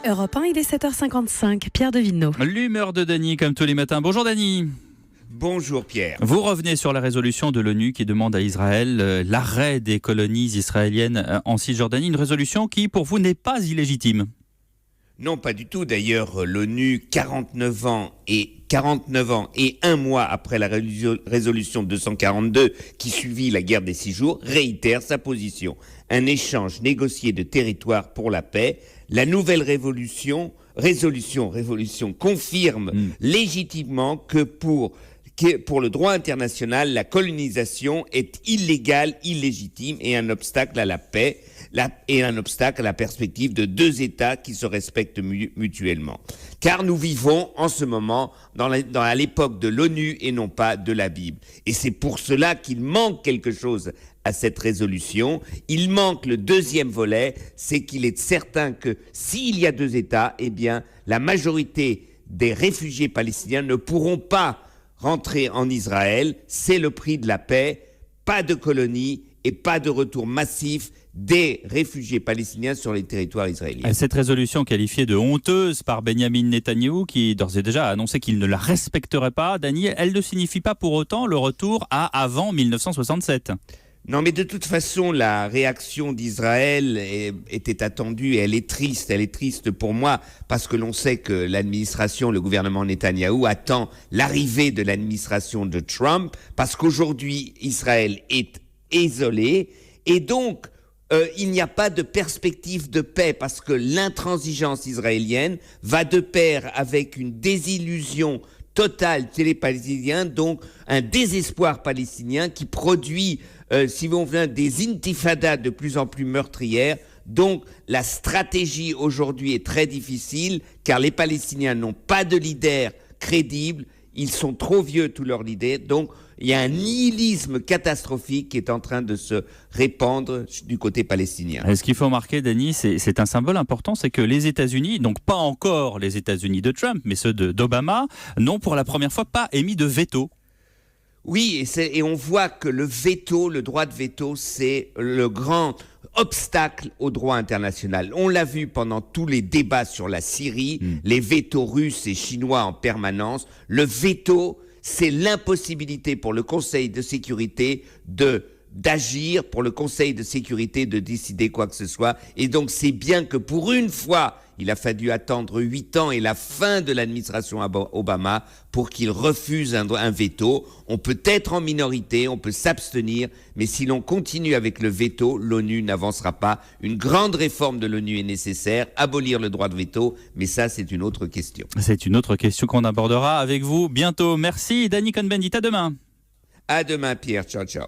Europe 1, il est 7h55. Pierre de Villeneuve. L'humeur de Dany, comme tous les matins. Bonjour Dany. Bonjour Pierre. Vous revenez sur la résolution de l'ONU qui demande à Israël l'arrêt des colonies israéliennes en Cisjordanie. Une résolution qui, pour vous, n'est pas illégitime. Non, pas du tout. D'ailleurs, l'ONU, 49 ans et 1 mois après la résolution 242 qui suivit la guerre des 6 jours, réitère sa position. Un échange négocié de territoire pour la paix. La nouvelle résolution confirme légitimement que pour le droit international, la colonisation est illégale, illégitime et un obstacle à la paix et un obstacle à la perspective de 2 États qui se respectent mutuellement. Car nous vivons en ce moment à l'époque de l'ONU et non pas de la Bible. Et c'est pour cela qu'il manque quelque chose à cette résolution. Il manque le deuxième volet, c'est qu'il est certain que s'il y a 2 États, eh bien, la majorité des réfugiés palestiniens ne pourront pas rentrer en Israël. C'est le prix de la paix, pas de colonies et pas de retour massif des réfugiés palestiniens sur les territoires israéliens. Cette résolution qualifiée de honteuse par Benyamin Netanyahou, qui d'ores et déjà a annoncé qu'il ne la respecterait pas, Dany, elle ne signifie pas pour autant le retour à avant 1967. Non, mais de toute façon, la réaction d'Israël était attendue et elle est triste. Elle est triste pour moi parce que l'on sait que le gouvernement Netanyahou attend l'arrivée de l'administration de Trump parce qu'aujourd'hui, Israël est isolé et donc il n'y a pas de perspective de paix parce que l'intransigeance israélienne va de pair avec une désillusion totale chez les Palestiniens, donc un désespoir palestinien qui produit, si vous voulez, des intifadas de plus en plus meurtrières. Donc la stratégie aujourd'hui est très difficile car les Palestiniens n'ont pas de leader crédible, ils sont trop vieux tous leurs leaders, donc il y a un nihilisme catastrophique qui est en train de se répandre du côté palestinien. Ce qu'il faut remarquer, Dany, c'est un symbole important, c'est que les États-Unis, donc pas encore les États-Unis de Trump, mais ceux d'Obama, n'ont pour la première fois pas émis de veto. Oui, et on voit que le droit de veto, c'est le grand obstacle au droit international. On l'a vu pendant tous les débats sur la Syrie, les vétos russes et chinois en permanence. Le veto, c'est l'impossibilité pour le Conseil de sécurité d'agir, pour le Conseil de sécurité de décider quoi que ce soit. Et donc c'est bien que pour une fois, il a fallu attendre 8 ans et la fin de l'administration Obama pour qu'il refuse un veto. On peut être en minorité, on peut s'abstenir, mais si l'on continue avec le veto, l'ONU n'avancera pas. Une grande réforme de l'ONU est nécessaire, abolir le droit de veto, mais ça c'est une autre question. C'est une autre question qu'on abordera avec vous bientôt. Merci Dany Cohn-Bendit, à demain. À demain Pierre, ciao ciao.